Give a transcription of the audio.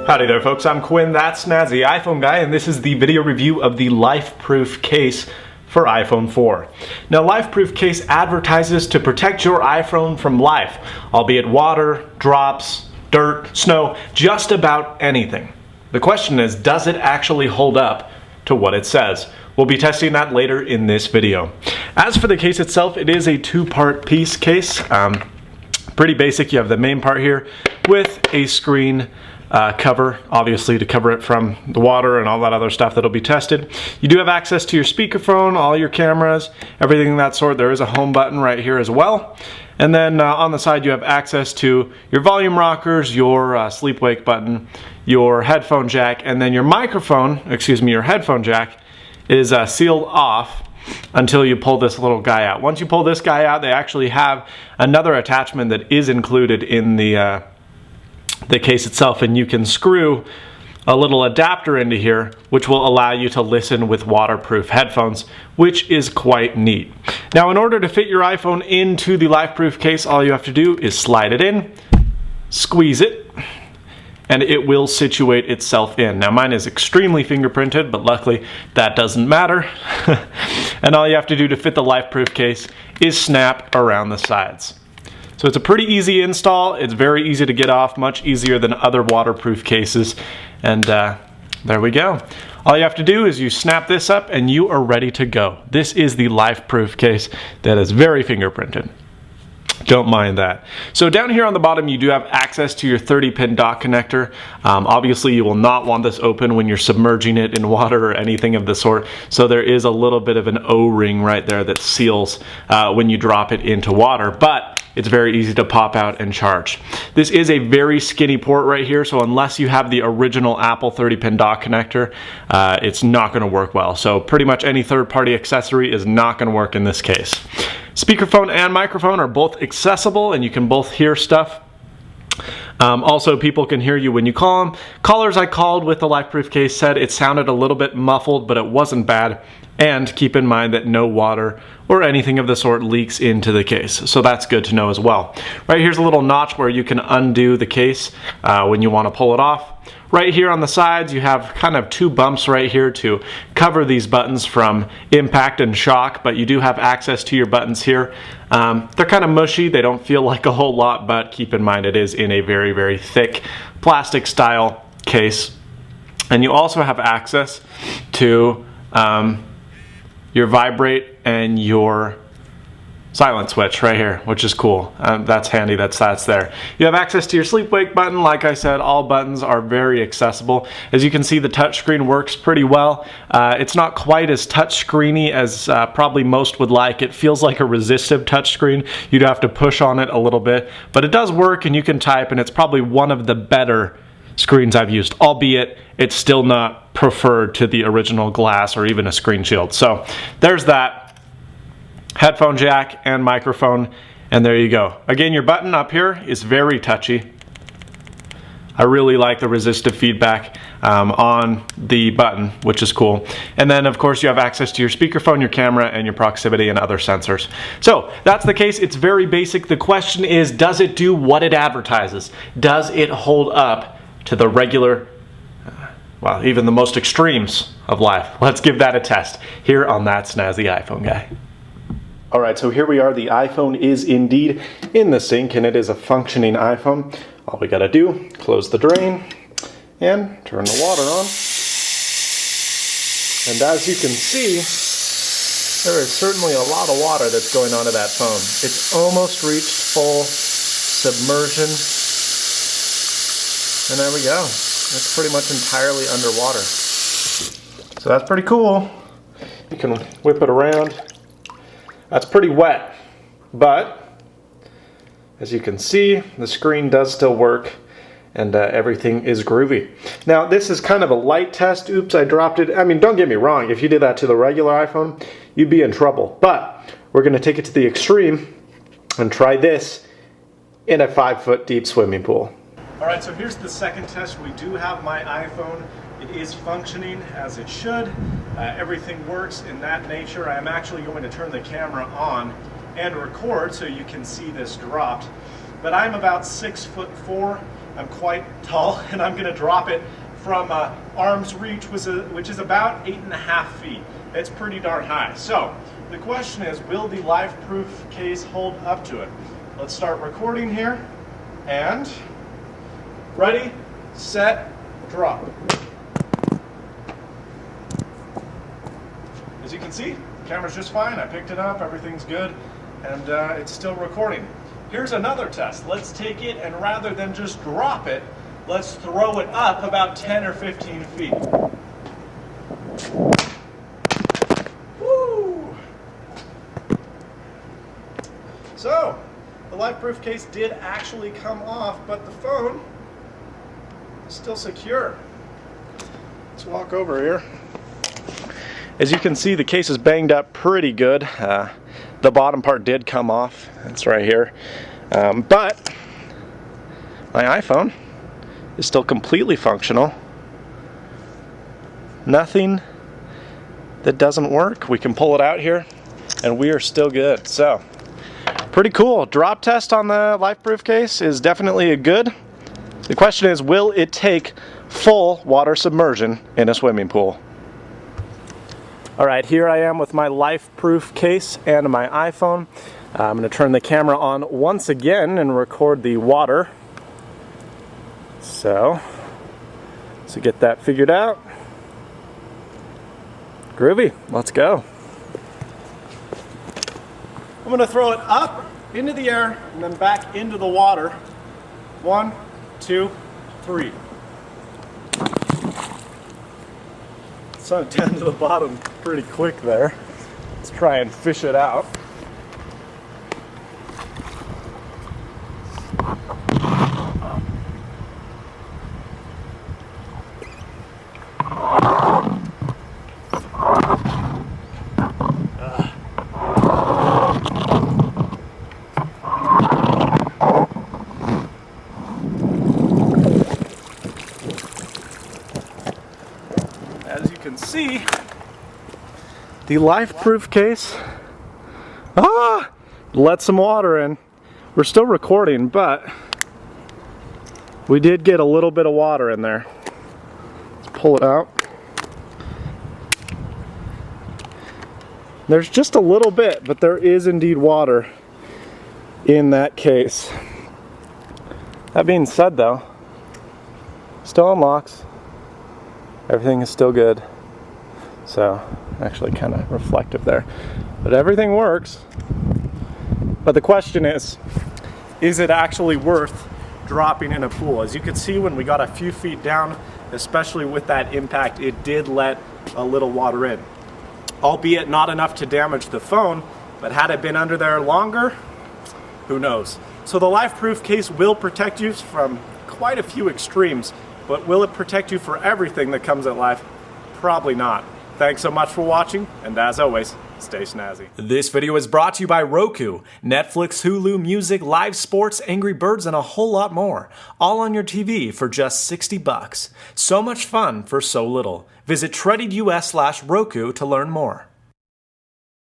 Howdy there folks, I'm Quinn, that's Snazzy, iPhone guy, and this is the video review of the LifeProof case for iPhone 4. Now, LifeProof case advertises to protect your iPhone from life, albeit water, drops, dirt, snow, just about anything. The question is, does it actually hold up to what it says? We'll be testing that later in this video. As for the case itself, it is a two-part piece case. Pretty basic. You have the main part here with a screen cover, obviously to cover it from the water and all that other stuff that'll be tested. You do have access to your speakerphone, all your cameras, everything of that sort. There is a home button right here as well. And then on the side you have access to your volume rockers, your sleep-wake button, your headphone jack, and then your your headphone jack is sealed off until you pull this little guy out. Once you pull this guy out, they actually have another attachment that is included in the case itself, and you can screw a little adapter into here which will allow you to listen with waterproof headphones, which is quite neat. Now, in order to fit your iPhone into the LifeProof case, all you have to do is slide it in, squeeze it, and it will situate itself in. Now, mine is extremely fingerprinted, but luckily that doesn't matter. And all you have to do to fit the LifeProof case is snap around the sides. So it's a pretty easy install. It's very easy to get off, much easier than other waterproof cases. And there we go. All you have to do is you snap this up and you are ready to go. This is the LifeProof case that is very fingerprinted. Don't mind that. So down here on the bottom, you do have access to your 30-pin dock connector. Obviously, you will not want this open when you're submerging it in water or anything of the sort. So there is a little bit of an O-ring right there that seals when you drop it into water, but it's very easy to pop out and charge. This is a very skinny port right here, so unless you have the original Apple 30-pin dock connector, it's not going to work well. So pretty much any third-party accessory is not going to work in this case. Speakerphone and microphone are both accessible, and you can both hear stuff. Also, people can hear you when you call them. Callers I called with the LifeProof case said it sounded a little bit muffled, but it wasn't bad. And keep in mind that no water or anything of the sort leaks into the case. So that's good to know as well. Right here's a little notch where you can undo the case when you want to pull it off. Right here on the sides, you have kind of two bumps right here to cover these buttons from impact and shock, but you do have access to your buttons here. They're kind of mushy. They don't feel like a whole lot, but keep in mind it is in a very, very thick plastic style case. And you also have access to your vibrate and your silent switch right here, which is cool. That's handy. That's there. You have access to your sleep wake button. Like I said, all buttons are very accessible. As you can see, the touchscreen works pretty well. It's not quite as touchscreeny as probably most would like. It feels like a resistive touchscreen. You'd have to push on it a little bit, but it does work and you can type, and it's probably one of the better screens I've used, albeit it's still not preferred to the original glass or even a screen shield. So there's that. Headphone jack and microphone, and there you go. Again, your button up here is very touchy. I really like the resistive feedback on the button, which is cool. And then of course you have access to your speakerphone, your camera, and your proximity and other sensors. So that's the case. It's very basic. The question is, does it do what it advertises? Does it hold up to the regular, well, even the most extremes of life? Let's give that a test here on That Snazzy iPhone Guy. Alright, so here we are. The iPhone is indeed in the sink, and it is a functioning iPhone. All we gotta do, close the drain and turn the water on. And as you can see, there is certainly a lot of water that's going onto that phone. It's almost reached full submersion. And there we go. It's pretty much entirely underwater. So that's pretty cool. You can whip it around. That's pretty wet, but as you can see, the screen does still work, and everything is groovy. Now, this is kind of a light test. Oops, I dropped it. I mean, don't get me wrong. If you did that to the regular iPhone, you'd be in trouble. But we're going to take it to the extreme and try this in a 5-foot deep swimming pool. All right, so here's the second test. We do have my iPhone. It is functioning as it should. Everything works in that nature. I am actually going to turn the camera on and record so you can see this dropped. But I'm about 6'4", I'm quite tall, and I'm going to drop it from arm's reach, which is about 8.5 feet. It's pretty darn high. So the question is, will the LifeProof case hold up to it? Let's start recording here, and ready, set, drop. As you can see, the camera's just fine. I picked it up, everything's good, and it's still recording. Here's another test. Let's take it, and rather than just drop it, let's throw it up about 10 or 15 feet. Woo! So, the LifeProof case did actually come off, but the phone is still secure. Let's walk over here. As you can see, the case is banged up pretty good. The bottom part did come off. It's right here. But my iPhone is still completely functional. Nothing that doesn't work. We can pull it out here and we are still good. So, pretty cool. Drop test on the LifeProof case is definitely a good. The question is, will it take full water submersion in a swimming pool? All right, here I am with my LifeProof case and my iPhone. I'm going to turn the camera on once again and record the water. So get that figured out. Groovy, let's go. I'm going to throw it up into the air and then back into the water. 1, 2, 3. Sunk down to the bottom pretty quick there. Let's try and fish it out. As you can see, the LifeProof case let some water in. We're still recording, but we did get a little bit of water in there. Let's pull it out. There's just a little bit, but there is indeed water in that case. That being said though, still unlocks. Everything is still good. So, actually kind of reflective there. But everything works. But the question is it actually worth dropping in a pool? As you can see, when we got a few feet down, especially with that impact, it did let a little water in. Albeit not enough to damage the phone, but had it been under there longer, who knows? So the LifeProof case will protect you from quite a few extremes, but will it protect you for everything that comes at life? Probably not. Thanks so much for watching, and as always, stay snazzy. This video is brought to you by Roku, Netflix, Hulu, music, live sports, Angry Birds, and a whole lot more. All on your TV for just $60. So much fun for so little. Visit TreadedUS/Roku to learn more.